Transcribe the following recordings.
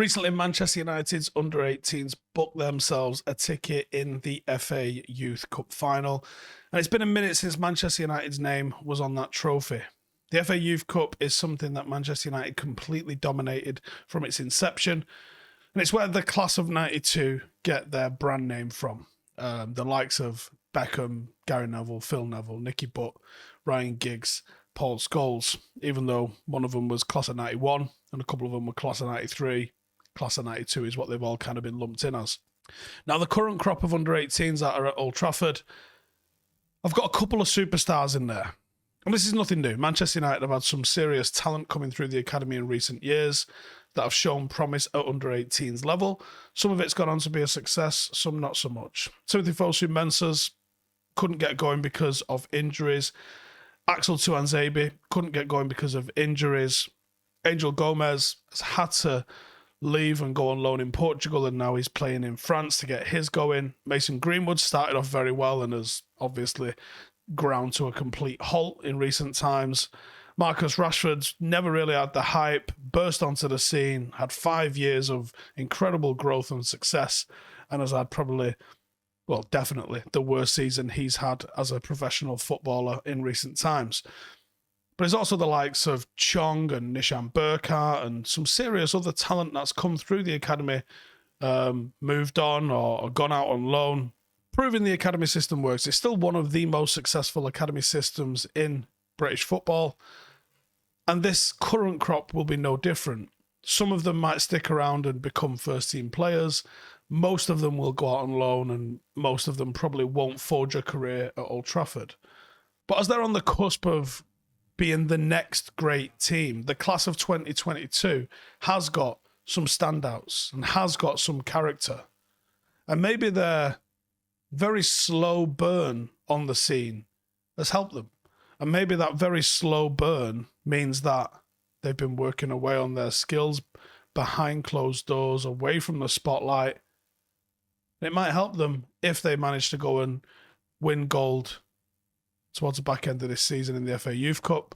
Recently, Manchester United's under-18s booked themselves a ticket in the FA Youth Cup final. And it's been a minute since Manchester United's name was on that trophy. The FA Youth Cup is something that Manchester United completely dominated from its inception. And it's where the class of 92 get their brand name from. The likes of Beckham, Gary Neville, Phil Neville, Nicky Butt, Ryan Giggs, Paul Scholes, even though one of them was class of 91 and a couple of them were class of 93. Class of 92 is what they've all kind of been lumped in as. Now, the current crop of under-18s that are at Old Trafford, I've got a couple of superstars in there. And this is nothing new. Manchester United have had some serious talent coming through the academy in recent years that have shown promise at under-18s level. Some of it's gone on to be a success, some not so much. Timothy Fosu-Mensah's couldn't get going because of injuries. Axel Tuanzebe couldn't get going because of injuries. Angel Gomez has had to leave and go on loan in Portugal, and now he's playing in France to get his going. Mason Greenwood started off very well and has obviously ground to a complete halt in recent times. Marcus Rashford's never really had the hype, burst onto the scene, had 5 years of incredible growth and success, and has had definitely the worst season he's had as a professional footballer in recent times. But there's also the likes of Chong and Nishan Burkhardt and some serious other talent that's come through the academy, moved on or gone out on loan, proving the academy system works. It's still one of the most successful academy systems in British football. And this current crop will be no different. Some of them might stick around and become first-team players. Most of them will go out on loan, and most of them probably won't forge a career at Old Trafford. But as they're on the cusp of being the next great team, the class of 2022 has got some standouts and has got some character. And maybe their very slow burn on the scene has helped them. And maybe that very slow burn means that they've been working away on their skills behind closed doors, away from the spotlight. It might help them if they manage to go and win gold towards the back end of this season in the FA Youth Cup,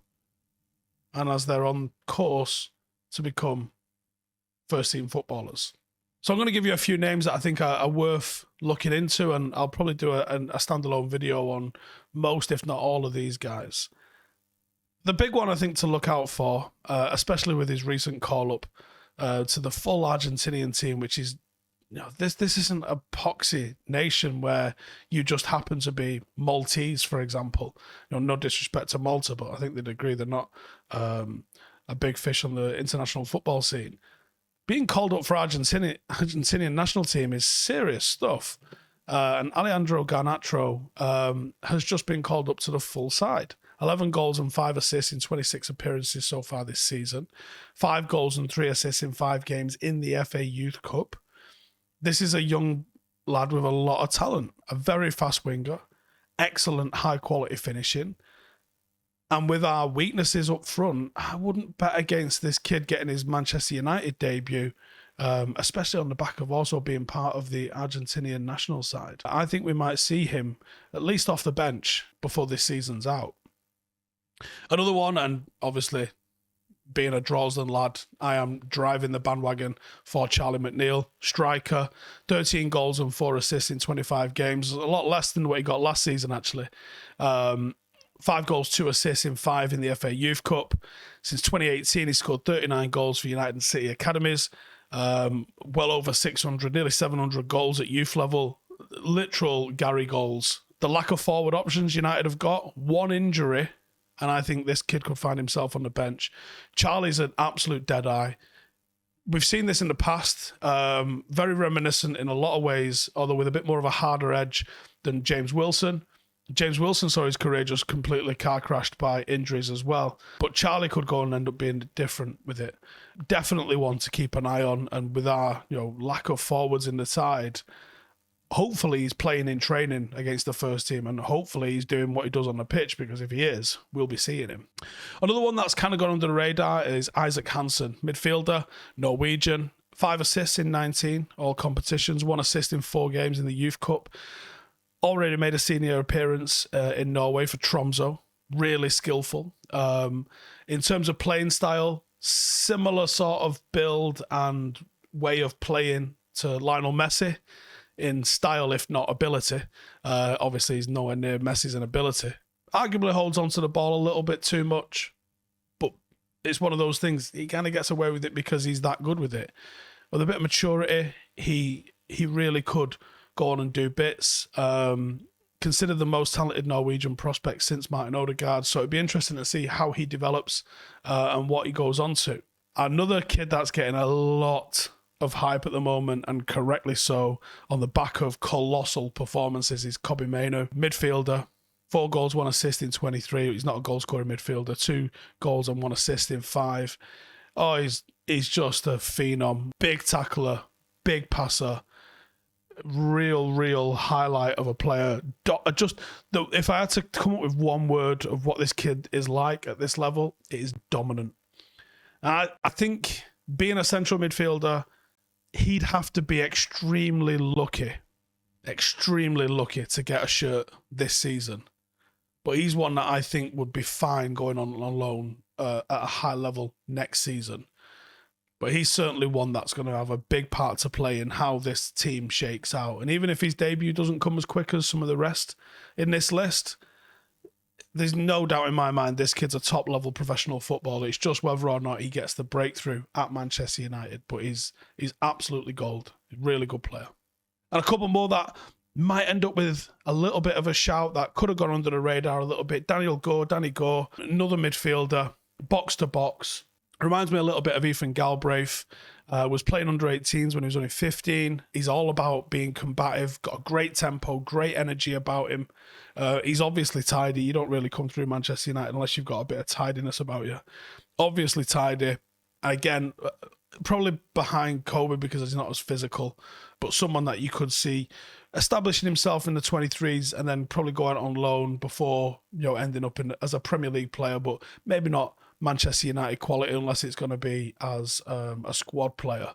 and as they're on course to become first-team footballers. So I'm going to give you a few names that I think are worth looking into, and I'll probably do a standalone video on most, if not all, of these guys. The big one I think to look out for, especially with his recent call-up to the full Argentinian team, which is, this isn't a poxy nation where you just happen to be Maltese, for example. No disrespect to Malta, but I think they'd agree they're not a big fish on the international football scene. Being called up for Argentinian national team is serious stuff. And Alejandro Garnacho has just been called up to the full side. 11 goals and 5 assists in 26 appearances so far this season. 5 goals and 3 assists in 5 games in the FA Youth Cup. This is a young lad with a lot of talent, a very fast winger, excellent high-quality finishing. And with our weaknesses up front, I wouldn't bet against this kid getting his Manchester United debut, especially on the back of also being part of the Argentinian national side. I think we might see him at least off the bench before this season's out. Another one, and obviously being a Droylsden lad, I am driving the bandwagon for Charlie McNeill, striker, 13 goals and 4 assists in 25 games, a lot less than what he got last season actually. 5 goals, 2 assists in 5 in the FA Youth Cup. Since 2018, he scored 39 goals for United and City academies, well over 600, nearly 700 goals at youth level, literal Gary goals. The lack of forward options United have got, one injury, and I think this kid could find himself on the bench. Charlie's an absolute dead-eye. We've seen this in the past, very reminiscent in a lot of ways, although with a bit more of a harder edge than James Wilson. James Wilson saw his career just completely car crashed by injuries as well. But Charlie could go and end up being different with it. Definitely one to keep an eye on, and with our lack of forwards in the side, hopefully he's playing in training against the first team, and hopefully he's doing what he does on the pitch, because if he is, we'll be seeing him. Another one that's kind of gone under the radar is Isaac Hansen, midfielder, Norwegian, 5 assists in 19 all competitions, 1 assist in 4 games in the Youth Cup. Already made a senior appearance in Norway for Tromsø. Really skillful. In terms of playing style, similar sort of build and way of playing to Lionel Messi in style, if not ability. Obviously, he's nowhere near Messi's ability. Arguably holds onto the ball a little bit too much, but it's one of those things. He kind of gets away with it because he's that good with it. With a bit of maturity, he really could go on and do bits. Considered the most talented Norwegian prospect since Martin Odegaard, so it'd be interesting to see how he develops and what he goes on to. Another kid that's getting a lot of hype at the moment, and correctly so, on the back of colossal performances, is Kobbie Mainoo, midfielder. 4 goals, 1 assist in 23. He's not a goal-scoring midfielder. 2 goals and 1 assist in 5. Oh, he's just a phenom. Big tackler, big passer. Real highlight of a player. If I had to come up with one word of what this kid is like at this level, it is dominant. I think being a central midfielder, he'd have to be extremely lucky to get a shirt this season. But he's one that I think would be fine going on loan at a high level next season. But he's certainly one that's going to have a big part to play in how this team shakes out. And even if his debut doesn't come as quick as some of the rest in this list, there's no doubt in my mind this kid's a top-level professional footballer. It's just whether or not he gets the breakthrough at Manchester United. But he's absolutely gold. Really good player. And a couple more that might end up with a little bit of a shout that could have gone under the radar a little bit. Danny Gore, another midfielder, box to box. Reminds me a little bit of Ethan Galbraith. Was playing under 18s when he was only 15. He's all about being combative, got a great tempo, great energy about him. He's obviously tidy. You don't really come through Manchester United unless you've got a bit of tidiness about you. Obviously tidy. Again, probably behind Kobbie because he's not as physical, but someone that you could see establishing himself in the 23s and then probably going on loan before ending up as a Premier League player, but maybe not Manchester United quality unless it's going to be as a squad player.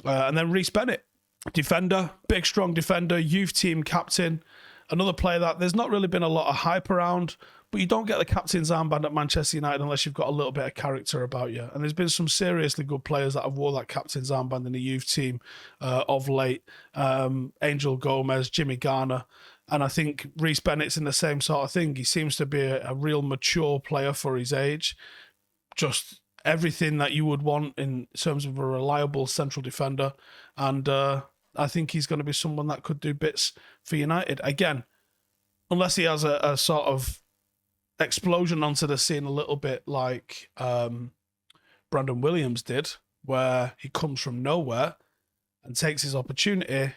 And then Reece Bennett, defender, big strong defender, youth team captain, another player that there's not really been a lot of hype around, but you don't get the captain's armband at Manchester United unless you've got a little bit of character about you. And there's been some seriously good players that have wore that captain's armband in the youth team of late. Angel Gomez, Jimmy Garner. And I think Reece Bennett's in the same sort of thing. He seems to be a real mature player for his age. Just everything that you would want in terms of a reliable central defender. And I think he's going to be someone that could do bits for United. Again, unless he has a sort of explosion onto the scene a little bit like Brandon Williams did, where he comes from nowhere and takes his opportunity,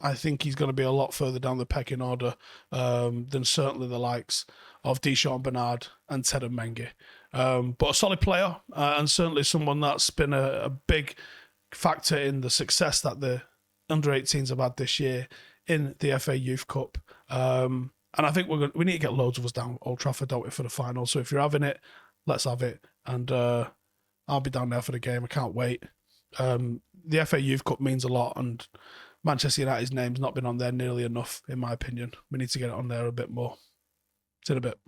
I think he's going to be a lot further down the pecking order than certainly the likes of Deschamps Bernard and Ted Mengi. But a solid player and certainly someone that's been a big factor in the success that the under-18s have had this year in the FA Youth Cup. And I think we need to get loads of us down Old Trafford, don't we, for the final. So if you're having it, let's have it. And I'll be down there for the game. I can't wait. The FA Youth Cup means a lot, and Manchester United's name's not been on there nearly enough, in my opinion. We need to get it on there a bit more. See you in a bit.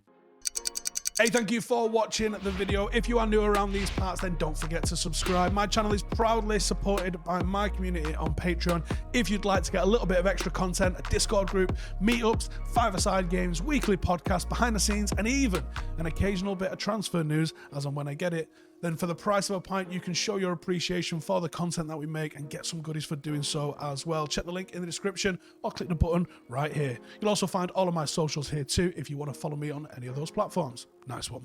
Hey, thank you for watching the video. If you are new around these parts, then don't forget to subscribe. My channel is proudly supported by my community on Patreon. If you'd like to get a little bit of extra content, a Discord group, meetups, five-a-side games, weekly podcasts, behind the scenes, and even an occasional bit of transfer news as and when I get it, then for the price of a pint, you can show your appreciation for the content that we make and get some goodies for doing so as well. Check the link in the description or click the button right here. You'll also find all of my socials here too if you want to follow me on any of those platforms. Nice one.